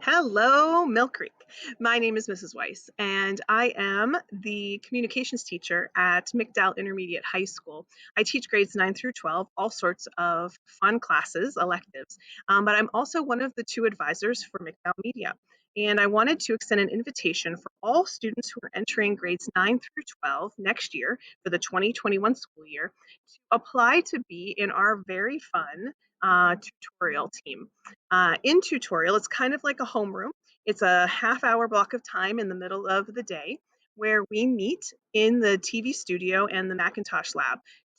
Hello, Millcreek. My name is Mrs. Weiss, and I am the communications teacher at McDowell Intermediate High School. I teach grades 9 through 12, all sorts of fun classes, electives, but I'm also one of the two advisors for McDowell Media. And I wanted to extend an invitation for all students who are entering grades 9 through 12 next year for the 2021 school year to apply to be in our very fun tutorial team. In tutorial, it's kind of like a homeroom. It's a half-hour block of time in the middle of the day where we meet in the TV studio and the Macintosh lab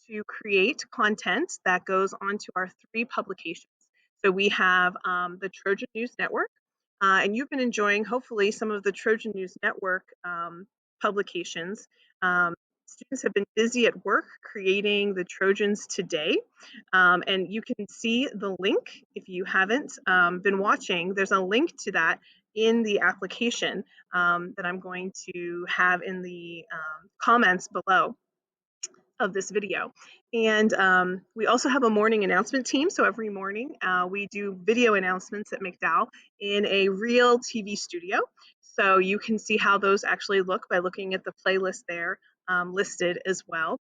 to create content that goes onto our three publications. So we have the Trojan News Network, and you've been enjoying hopefully some of the Trojan News Network publications. Students have been busy at work creating the Trojans today. And you can see the link if you haven't been watching. There's a link to that in the application that I'm going to have in the comments below of this video. And we also have a morning announcement team. So every morning we do video announcements at McDowell in a real TV studio. So you can see how those actually look by looking at the playlist there listed as well.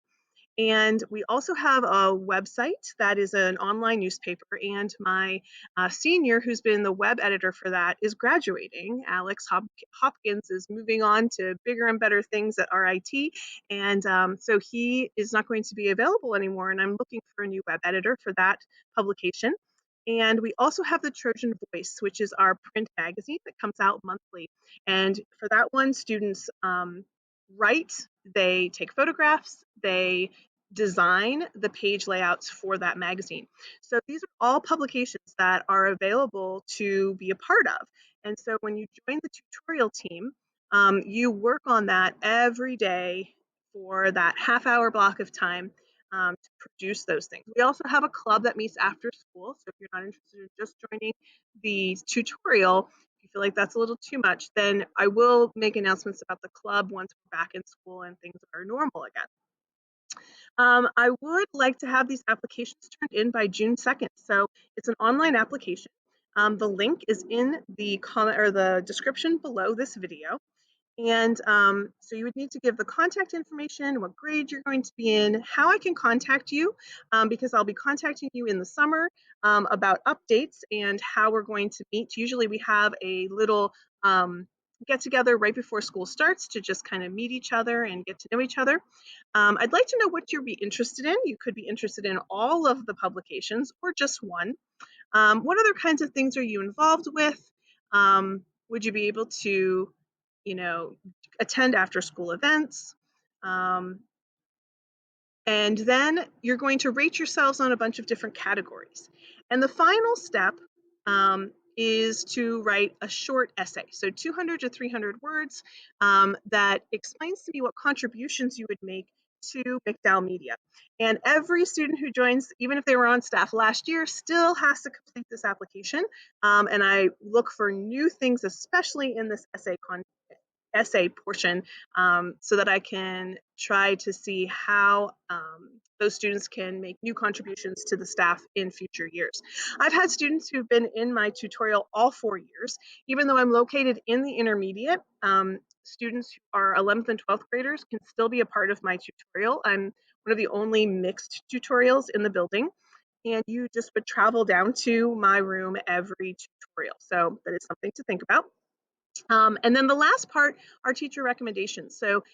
And we also have a website that is an online newspaper. And my senior, who's been the web editor for that, is graduating. Alex Hopkins is moving on to bigger and better things at RIT. And so he is not going to be available anymore. And I'm looking for a new web editor for that publication. And we also have the Trojan Voice, which is our print magazine that comes out monthly. And for that one, students write, they take photographs, they design the page layouts for that magazine. So these are all publications that are available to be a part of. And so when you join the tutorial team, you work on that every day for that half-hour block of time to produce those things. We also have a club that meets after school. So if you're not interested in just joining the tutorial, if you feel like that's a little too much, then I will make announcements about the club once we're back in school and things are normal again. I would like to have these applications turned in by June 2nd. So it's an online application. The link is in the comment or the description below this video. And so you would need to give the contact information, what grade you're going to be in, how I can contact you, because I'll be contacting you in the summer about updates and how we're going to meet. Usually we have a little get together right before school starts to just kind of meet each other and get to know each other. I'd like to know what you'd be interested in. You could be interested in all of the publications or just one. What other kinds of things are you involved with? Would you be able to, attend after school events? And then you're going to rate yourselves on a bunch of different categories. And the final step is to write a short essay, so 200 to 300 words that explains to me what contributions you would make to McDowell Media. And every student who joins, even if they were on staff last year, still has to complete this application. And I look for new things, especially in this essay portion, so that I can try to see how those students can make new contributions to the staff in future years. I've had students who've been in my tutorial all 4 years, even though I'm located in the intermediate. Students who are 11th and 12th graders can still be a part of my tutorial. I'm one of the only mixed tutorials in the building, and you just would travel down to my room every tutorial. So that is something to think about. And then the last part are teacher recommendations. So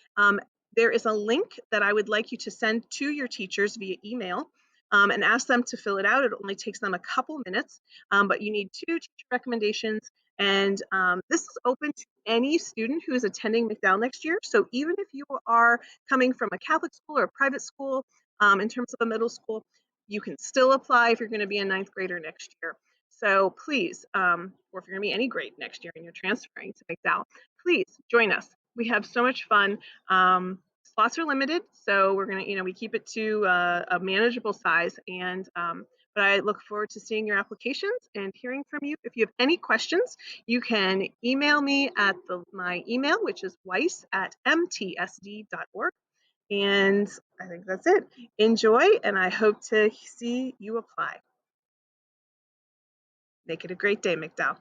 there is a link that I would like you to send to your teachers via email and ask them to fill it out. It only takes them a couple minutes, but you need 2 teacher recommendations. And this is open to any student who is attending McDowell next year. So even if you are coming from a Catholic school or a private school, in terms of a middle school, you can still apply if you're going to be a 9th grader next year. So please, or if you're going to be any grade next year and you're transferring to McDowell, please join us. We have so much fun. Slots are limited, so we're going to, we keep it to a manageable size. And but I look forward to seeing your applications and hearing from you. If you have any questions, you can email me at my email, which is weiss@mtsd.org. And I think that's it. Enjoy, and I hope to see you apply. Make it a great day, McDowell.